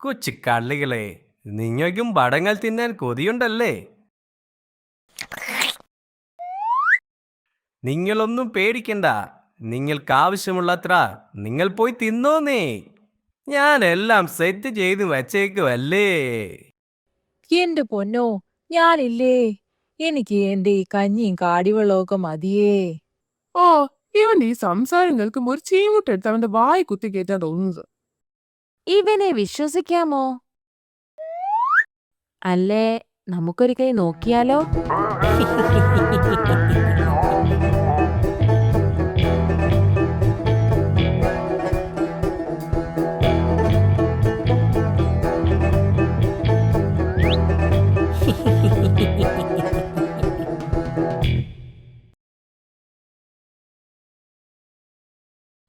കൊച്ചു കള്ളികളെ, നിങ്ങൾക്കും പടങ്ങൾ തിന്നാൻ കൊതിയുണ്ടല്ലേ? നിങ്ങളൊന്നും പേടിക്കണ്ട. നിങ്ങൾക്ക് ആവശ്യമുള്ളത്ര നിങ്ങൾ പോയി തിന്നോന്നേ. ഞാൻ എല്ലാം സെറ്റ് ചെയ്ത് വച്ചേക്കുവല്ലേ. എന്റെ പൊന്നോ, ഞാനില്ലേ. എനിക്ക് എന്റെ ഈ കഞ്ഞിയും കാടിവെള്ളമൊക്കെ മതിയേ. ഓ, ഇവന്റെ ഈ സംസാരം കേൾക്കുമ്പോ ഒരു ചീമുട്ടെടുത്ത് അവന്റെ വായി കുത്തി കയറ്റാൻ തോന്നുന്നത്. ഇവനെ വിശ്വസിക്കാമോ? അല്ലേ, നമുക്കൊരു കൈ നോക്കിയാലോ?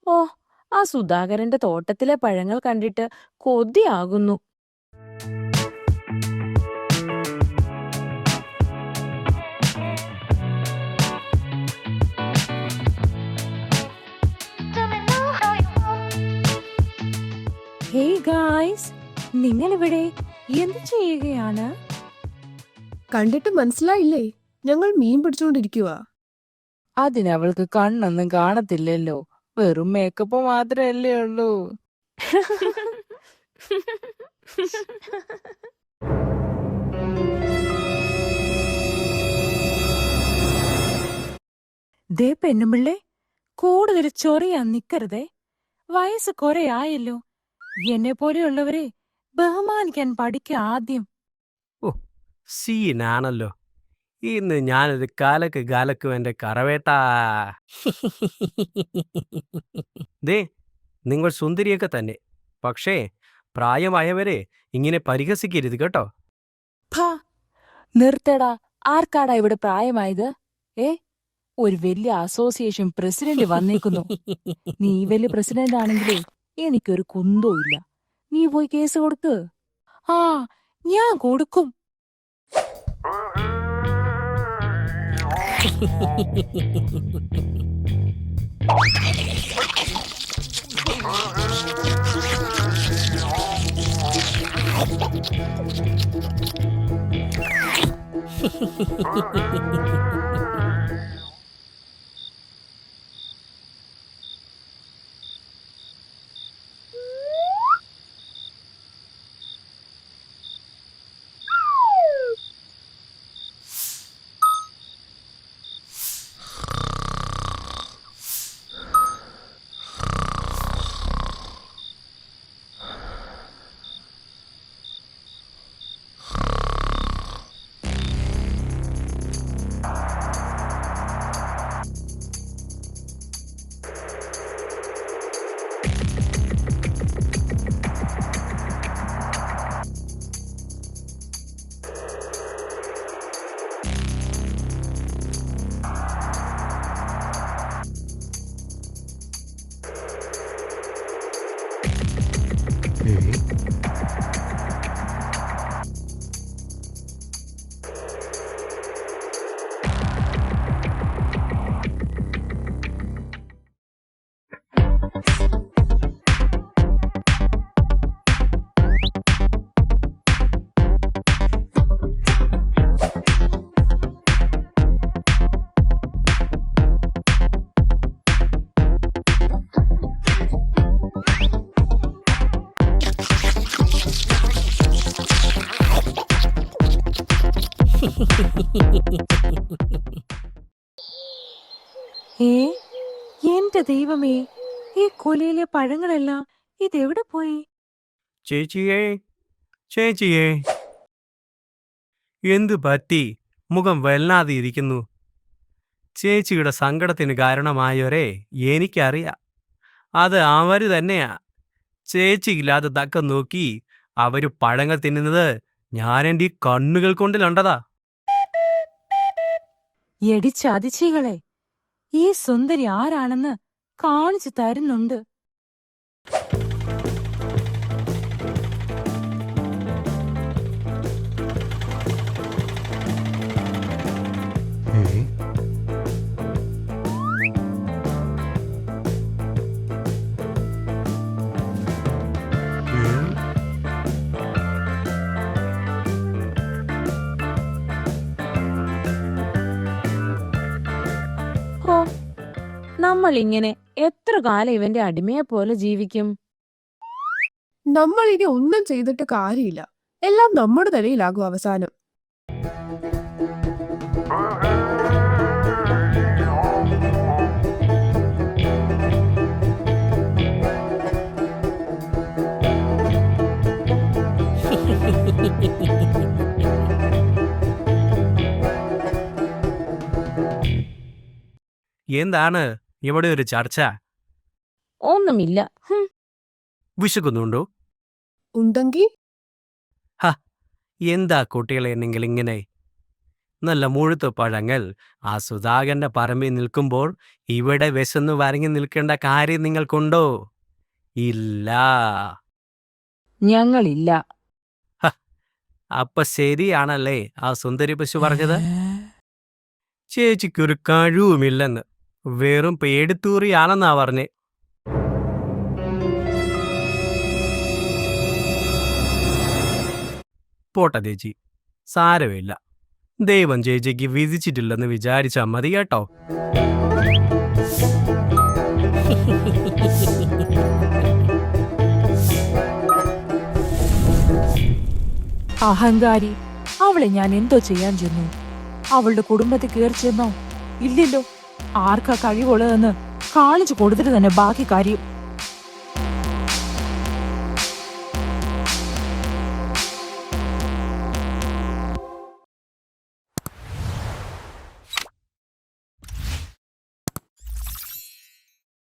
ഓ, ആ സുധാകരന്റെ തോട്ടത്തിലെ പഴങ്ങൾ കണ്ടിട്ട് കൊതിയാകുന്നു. ഹേയ് ഗായ്സ്, നിങ്ങളിവിടെ എന്ത് ചെയ്യുകയാണ്? കണ്ടിട്ട് മനസ്സിലായില്ലേ? ഞങ്ങൾ മീൻ പിടിച്ചുകൊണ്ടിരിക്കുക. അതിനവൾക്ക് കണ്ണൊന്നും കാണത്തില്ലല്ലോ, വെറും മേക്കപ്പ് മാത്രല്ലേ ഉള്ളൂ. ദേ പെണ്ണുമ്പിള്ളേ, കൂടുതൽ ചൊറിയാൻ നിക്കരുതേ. വയസ്സ് കുറെ ആയല്ലോ. എന്നെ പോലെയുള്ളവരെ ബഹുമാനിക്കാൻ പഠിക്ക ആദ്യം. ഓ, സീനാണല്ലോ. ഇന്ന് ഞാനൊരു കാലക്ക് എൻ്റെ കറവേട്ടാ. ദേ, നിങ്ങൾ സുന്ദരിയൊക്കെ തന്നെ. പക്ഷേ പ്രായമായവരെ ഇങ്ങനെ പരിഹസിക്കരുത് കേട്ടോ. ഭാ, നിർത്തടാ. ആർക്കാടാ ഇവിടെ പ്രായമായത്? ഒരു വലിയ അസോസിയേഷൻ പ്രസിഡന്റ് വന്നേക്കുന്നു. നീ വലിയ പ്രസിഡന്റ് ആണെങ്കിലേ എനിക്കൊരു കുന്തവും ഇല്ല. നീ പോയി കേസ് കൊടുക്ക്. ആ, ഞാൻ കൊടുക്കും. എന്റെ ദൈവമേ, ഈ കൊലയിലെ പഴങ്ങളെല്ലാം ഇതെവിടെ പോയി? ചേച്ചിയേ, എന്തു പറ്റി? മുഖം വല്ലാതെ ഇരിക്കുന്നു. ചേച്ചിയുടെ സങ്കടത്തിന് കാരണമായവരെ എനിക്കറിയാം. അത് അവര് തന്നെയാ. ചേച്ചിയില്ലാതെ തക്കം നോക്കി അവര് പഴങ്ങൾ തിന്നുന്നത് ഞാൻ എൻ്റെ ഈ കണ്ണുകൾ കൊണ്ട് കണ്ടതാ. എടി ചതിച്ചികളെ, ഈ സുന്ദരി ആരാണെന്ന് കാണിച്ചു തരുന്നുണ്ട്. നമ്മൾ ഇങ്ങനെ എത്ര കാലം ഇവന്റെ അടിമയെ പോലെ ജീവിക്കും? നമ്മൾ ഇനി ഒന്നും ചെയ്തിട്ട് കാര്യമില്ല. എല്ലാം നമ്മുടെ തലയിലാകും അവസാനം. എന്താണ് ഇവിടെ ഒരു ചർച്ച? ഒന്നുമില്ല. ഹും. വിശക്കുന്നുണ്ടോ? ഉണ്ടെങ്കി എന്താ കുട്ടികളെ നിങ്ങൾ ഇങ്ങനെ? നല്ല മുഴുത്ത പഴങ്ങൾ ആ സുധാകരന്റെ പറമ്പിൽ നിൽക്കുമ്പോൾ ഇവിടെ വിശന്നു വരങ്ങി നിൽക്കേണ്ട കാര്യം നിങ്ങൾക്കുണ്ടോ? ഇല്ല. ഞങ്ങളില്ല. അപ്പൊ ശരിയാണല്ലേ ആ സുന്ദരി പശു പറഞ്ഞത്? ചേച്ചിക്കൊരു കഴിവുമില്ലെന്ന്, വെറും പേടിത്തൂറിയാണെന്നാ പറഞ്ഞേ. പോട്ടെ ചേച്ചി, സാരമില്ല. ദൈവം ചേച്ചിക്ക് വിധിച്ചിട്ടില്ലെന്ന് വിചാരിച്ചാ മതി കേട്ടോ. അഹങ്കാരി. അവളെ ഞാൻ എന്തോ ചെയ്യാൻ ചെന്നു? അവളുടെ കുടുംബത്തിൽ കയറി ചെന്നോ? ഇല്ലല്ലോ. ആർക്കാ കഴിവുള്ളതെന്ന് കാണിച്ചു കൊടുത്തിട്ട് തന്നെ ബാക്കി കാര്യം.